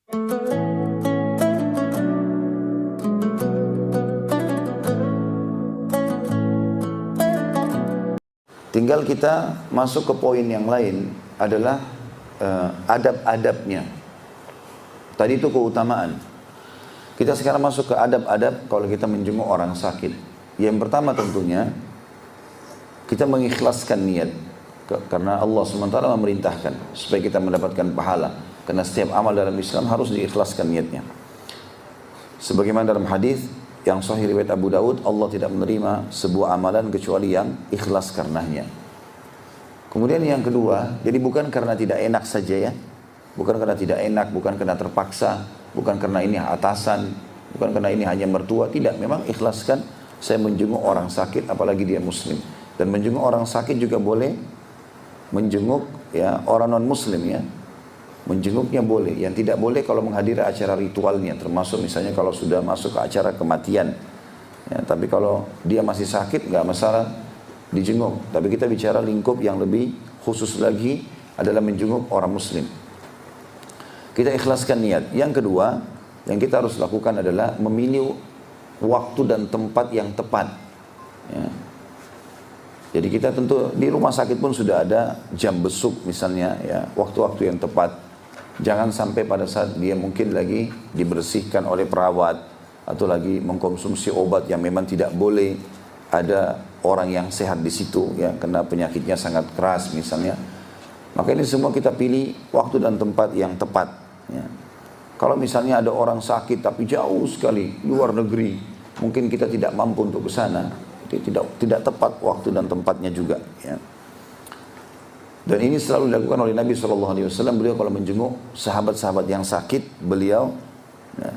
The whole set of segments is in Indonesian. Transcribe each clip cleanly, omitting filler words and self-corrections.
Tinggal kita masuk ke poin yang lain adalah adab-adabnya. Tadi itu keutamaan. Kita sekarang masuk ke adab-adab kalau kita menjenguk orang sakit. Yang pertama tentunya kita mengikhlaskan niat. Karena Allah SWT memerintahkan supaya kita mendapatkan pahala. Karena setiap amal dalam Islam harus diikhlaskan niatnya. Sebagaimana dalam hadis yang sahih riwayat Abu Daud, Allah tidak menerima sebuah amalan kecuali yang ikhlas karenanya. Kemudian yang kedua, jadi bukan karena tidak enak saja ya. Bukan karena tidak enak, bukan karena terpaksa, bukan karena ini atasan, bukan karena ini hanya mertua, tidak. Memang ikhlaskan saya menjenguk orang sakit apalagi dia muslim. Dan menjenguk orang sakit juga boleh menjenguk ya orang non muslim ya. Menjenguknya boleh, yang tidak boleh kalau menghadiri acara ritualnya, termasuk misalnya kalau sudah masuk ke acara kematian. Ya, tapi kalau dia masih sakit nggak masalah dijenguk. Tapi kita bicara lingkup yang lebih khusus lagi adalah menjenguk orang muslim. Kita ikhlaskan niat. Yang kedua, yang kita harus lakukan adalah memilih waktu dan tempat yang tepat. Ya. Jadi kita tentu di rumah sakit pun sudah ada jam besuk misalnya, ya waktu-waktu yang tepat. Jangan sampai pada saat dia mungkin lagi dibersihkan oleh perawat atau lagi mengkonsumsi obat yang memang tidak boleh, ada orang yang sehat di situ ya karena penyakitnya sangat keras misalnya. Maka ini semua kita pilih waktu dan tempat yang tepat ya. Kalau misalnya ada orang sakit tapi jauh sekali luar negeri, mungkin kita tidak mampu untuk ke sana, tidak tepat waktu dan tempatnya juga ya. Dan ini selalu dilakukan oleh Nabi SAW. Beliau kalau menjenguk sahabat-sahabat yang sakit, beliau ya,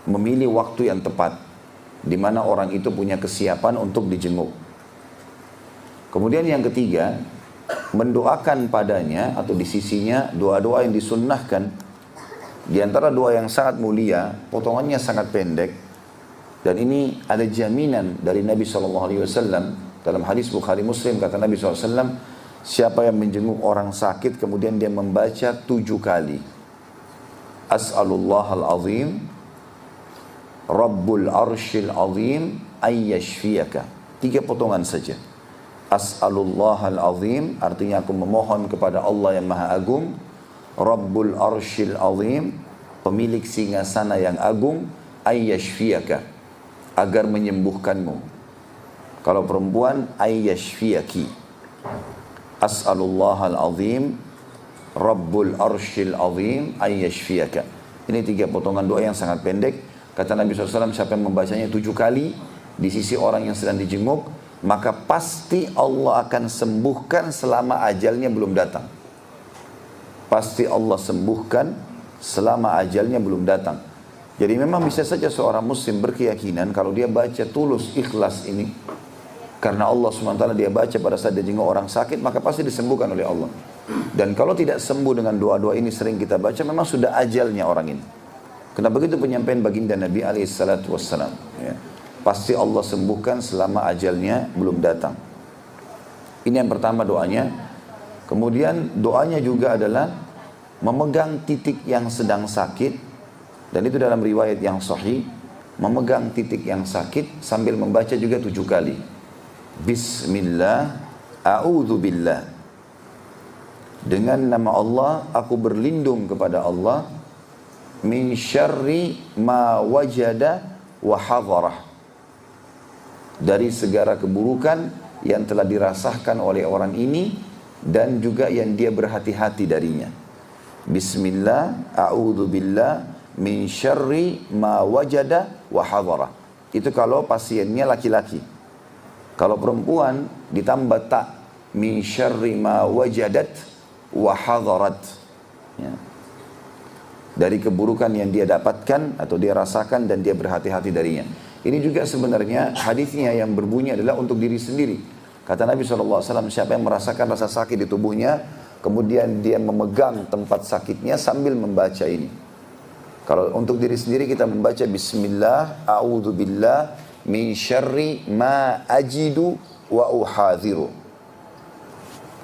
memilih waktu yang tepat di mana orang itu punya kesiapan untuk dijenguk. Kemudian yang ketiga, mendoakan padanya atau di sisinya doa-doa yang disunnahkan. Di antara doa yang sangat mulia, potongannya sangat pendek, dan ini ada jaminan dari Nabi SAW. Dalam hadis Bukhari Muslim kata Nabi SAW, siapa yang menjenguk orang sakit kemudian dia membaca 7 kali As'alullahal azim Rabbul arshil azim ayyashfiyaka. 3 potongan saja. As'alullahal azim artinya aku memohon kepada Allah yang maha agung. Rabbul arshil azim pemilik singgasana yang agung, ayyashfiyaka agar menyembuhkanmu. Kalau perempuan ayyashfiyaki. As'alullahal azim Rabbul arshil azim ayyashfiyaka. Ini 3 potongan doa yang sangat pendek. Kata Nabi SAW, siapa yang membacanya 7 kali di sisi orang yang sedang dijenguk, maka pasti Allah akan sembuhkan selama ajalnya belum datang. Pasti Allah sembuhkan selama ajalnya belum datang. Jadi memang bisa saja seorang muslim berkeyakinan kalau dia baca tulus ikhlas ini karena Allah SWT dia baca pada saat dia jenguk orang sakit, maka pasti disembuhkan oleh Allah. Dan kalau tidak sembuh dengan doa-doa ini sering kita baca, memang sudah ajalnya orang ini. Kenapa begitu penyampaian baginda Nabi SAW ya. Pasti Allah sembuhkan selama ajalnya belum datang. Ini yang pertama doanya. Kemudian doanya juga adalah memegang titik yang sedang sakit. Dan itu dalam riwayat yang sahih, memegang titik yang sakit sambil membaca juga 7 kali. Bismillah, a'udzubillah. Dengan nama Allah, aku berlindung kepada Allah. Min syarri ma wajada wa hadharah. Dari segala keburukan yang telah dirasakan oleh orang ini dan juga yang dia berhati-hati darinya. Bismillah, a'udzubillah min syarri ma wajada wa hadharah. Itu kalau pasiennya laki-laki. Kalau perempuan ditambah tak, min syarri ma wajadat wa hadarat. Ya. Dari keburukan yang dia dapatkan atau dia rasakan dan dia berhati-hati darinya. Ini juga sebenarnya hadisnya yang berbunyi adalah untuk diri sendiri. Kata Nabi SAW, siapa yang merasakan rasa sakit di tubuhnya, kemudian dia memegang tempat sakitnya sambil membaca ini. Kalau untuk diri sendiri kita membaca Bismillah, a'udzubillah min syarri ma ajidu wa uhadhiru.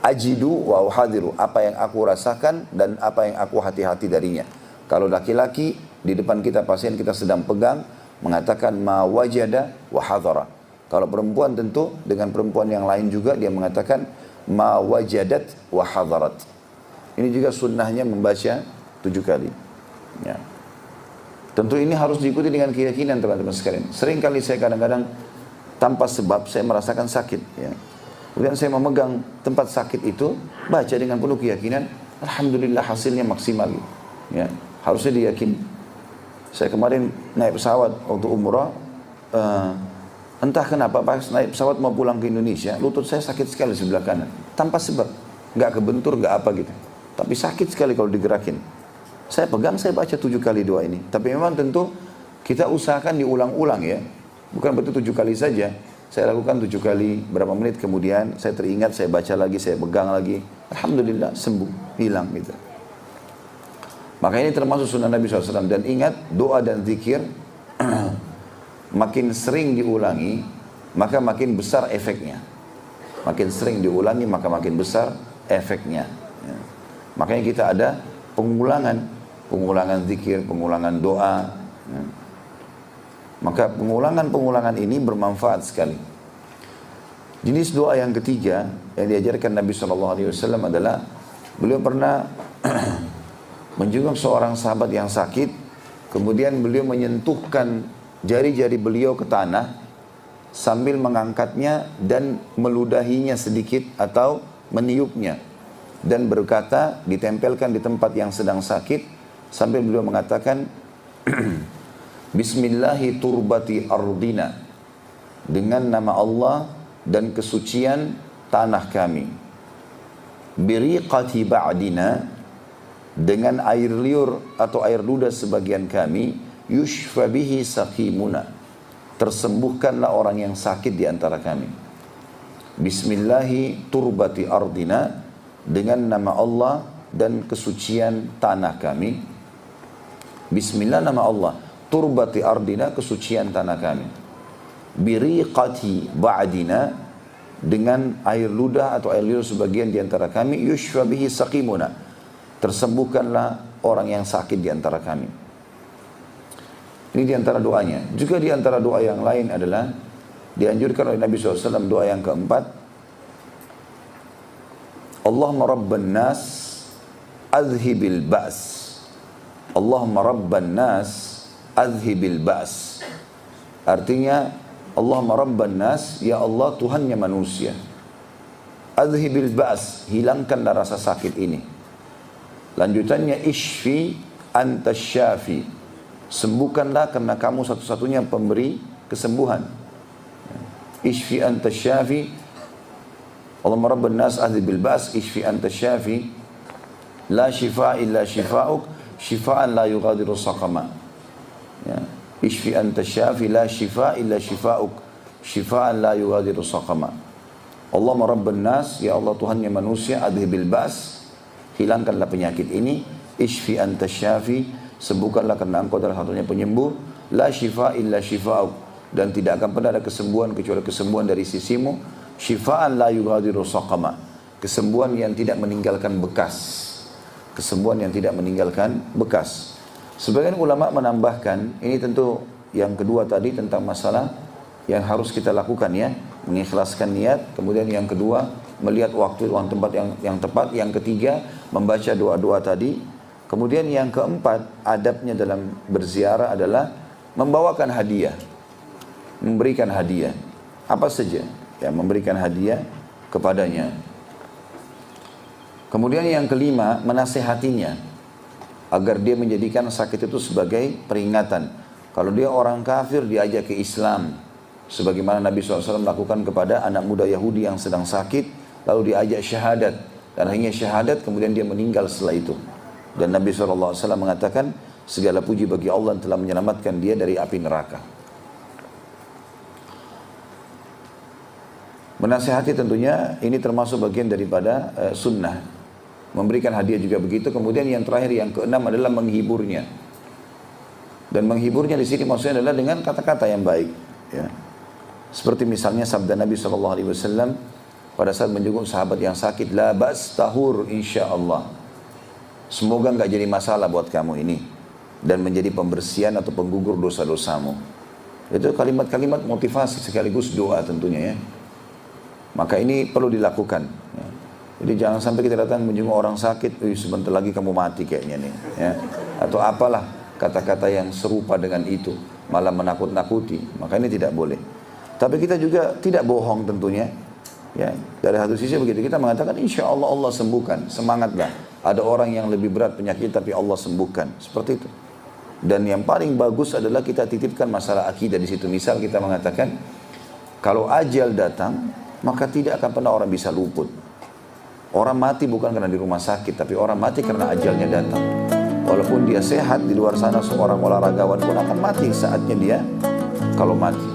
Ajidu wa uhadhiru, apa yang aku rasakan dan apa yang aku hati-hati darinya. Kalau laki-laki, di depan kita pasien kita sedang pegang, mengatakan ma wajada wa hadara. Kalau perempuan tentu dengan perempuan yang lain juga dia mengatakan ma wajadat wa hadarat. Ini juga sunnahnya membaca 7 kali. Ya. Tentu ini harus diikuti dengan keyakinan teman-teman sekalian. Sering kali saya kadang-kadang tanpa sebab saya merasakan sakit. Ya. Kemudian saya memegang tempat sakit itu, baca dengan penuh keyakinan, alhamdulillah hasilnya maksimal. Ya. Harusnya diyakini. Saya kemarin naik pesawat waktu umrah, entah kenapa pas naik pesawat mau pulang ke Indonesia, lutut saya sakit sekali sebelah kanan. Tanpa sebab, nggak kebentur, nggak apa gitu. Tapi sakit sekali kalau digerakin. Saya pegang, saya baca 7 kali doa ini. Tapi memang tentu kita usahakan diulang-ulang ya. Bukan betul 7 kali saja. Saya lakukan 7 kali, berapa menit kemudian saya teringat, saya baca lagi, saya pegang lagi. Alhamdulillah sembuh, hilang gitu. Maka ini termasuk sunnah Nabi SAW. Dan ingat, doa dan zikir makin sering diulangi, maka makin besar efeknya. Makin sering diulangi, maka makin besar efeknya. Ya. Makanya kita ada pengulangan zikir, pengulangan doa. Ya. Maka pengulangan ini bermanfaat sekali. Jenis doa yang ketiga yang diajarkan Nabi SAW adalah beliau pernah menjenguk seorang sahabat yang sakit, kemudian beliau menyentuhkan jari-jari beliau ke tanah sambil mengangkatnya dan meludahinya sedikit atau meniupnya dan berkata, ditempelkan di tempat yang sedang sakit sambil beliau mengatakan Bismillahi turbati ardina, dengan nama Allah dan kesucian tanah kami. Biriqati ba'dina, dengan air liur atau air ludah sebagian kami. Yushfa bihi saqimuna, tersembuhkanlah orang yang sakit di antara kami. Bismillahi turbati ardina, dengan nama Allah dan kesucian tanah kami. Bismillah nama Allah, turbati ardina, kesucian tanah kami. Biriqati ba'dina, dengan air ludah atau air liur sebagian di antara kami. Yushfa bihi saqimuna, tersembuhkanlah orang yang sakit di antara kami. Ini di antara doanya. Juga di antara doa yang lain adalah dianjurkan oleh Nabi SAW, doa yang keempat, Allahumma rabban nas adhibil ba's. Allahumma rabban nas adhibil ba's. Artinya, Allahumma rabban nas, ya Allah Tuhannya manusia. Adhibil ba's, hilangkanlah rasa sakit ini. Lanjutannya, ishfi anta syafi, sembuhkanlah karena kamu satu-satunya pemberi kesembuhan. Ishfi anta syafi, Allahumma rabban nas adhibil ba's, ishfi anta syafi, la shifa illa shifa'uk, shifa'an la yughadiru saqama. Ya. Ishfi anta syafi, la shifa illa shifa'uk, shifa'an la yughadiru saqama. Allahumma rabban nas, ya Allah Tuhannya manusia, adhibil ba's, hilangkanlah penyakit ini. Ishfi anta syafi, sembuhkanlah karena engkau adalah satunya penyembuh. La shifa illa shifa'uk, dan tidak akan pernah ada kesembuhan kecuali kesembuhan dari sisimu. Shifa'an la yughadiru saqama, kesembuhan yang tidak meninggalkan bekas. Kesembuhan yang tidak meninggalkan bekas. Sebagian ulama menambahkan, ini tentu yang kedua tadi tentang masalah yang harus kita lakukan ya, mengikhlaskan niat. Kemudian yang kedua, melihat waktu dan tempat yang tepat. Yang ketiga, membaca doa-doa tadi. Kemudian yang keempat, adabnya dalam berziarah adalah membawakan hadiah, memberikan hadiah apa saja, ya, memberikan hadiah kepadanya. Kemudian yang kelima, menasehatinya agar dia menjadikan sakit itu sebagai peringatan. Kalau dia orang kafir, diajak ke Islam, sebagaimana Nabi SAW melakukan kepada anak muda Yahudi yang sedang sakit, lalu diajak syahadat, dan akhirnya syahadat, kemudian dia meninggal setelah itu. Dan Nabi SAW mengatakan, segala puji bagi Allah yang telah menyelamatkan dia dari api neraka. Menasihati tentunya ini termasuk bagian daripada sunnah. Memberikan hadiah juga begitu. Kemudian yang terakhir, yang keenam adalah menghiburnya. Dan menghiburnya di sini maksudnya adalah dengan kata-kata yang baik. Ya. Seperti misalnya sabda Nabi SAW pada saat menjenguk sahabat yang sakit, la ba's tahur insyaallah. Semoga enggak jadi masalah buat kamu ini. dan menjadi pembersihan atau penggugur dosa-dosamu. Itu kalimat-kalimat motivasi sekaligus doa tentunya ya. Maka ini perlu dilakukan. Ya. Jadi jangan sampai kita datang menjenguk orang sakit, sebentar lagi kamu mati kayaknya nih. Ya. Atau apalah kata-kata yang serupa dengan itu, malah menakut-nakuti. Maka ini tidak boleh. Tapi kita juga tidak bohong tentunya. Ya, dari satu sisi begitu kita mengatakan insya Allah Allah sembuhkan, semangatlah. Ada orang yang lebih berat penyakit tapi Allah sembuhkan, seperti itu. Dan yang paling bagus adalah kita titipkan masalah akidah di situ. Misal kita mengatakan kalau ajal datang maka tidak akan pernah orang bisa luput. Orang mati bukan karena di rumah sakit, tapi orang mati karena ajalnya datang. Walaupun dia sehat di luar sana, seorang olahragawan pun akan mati saatnya dia kalau mati.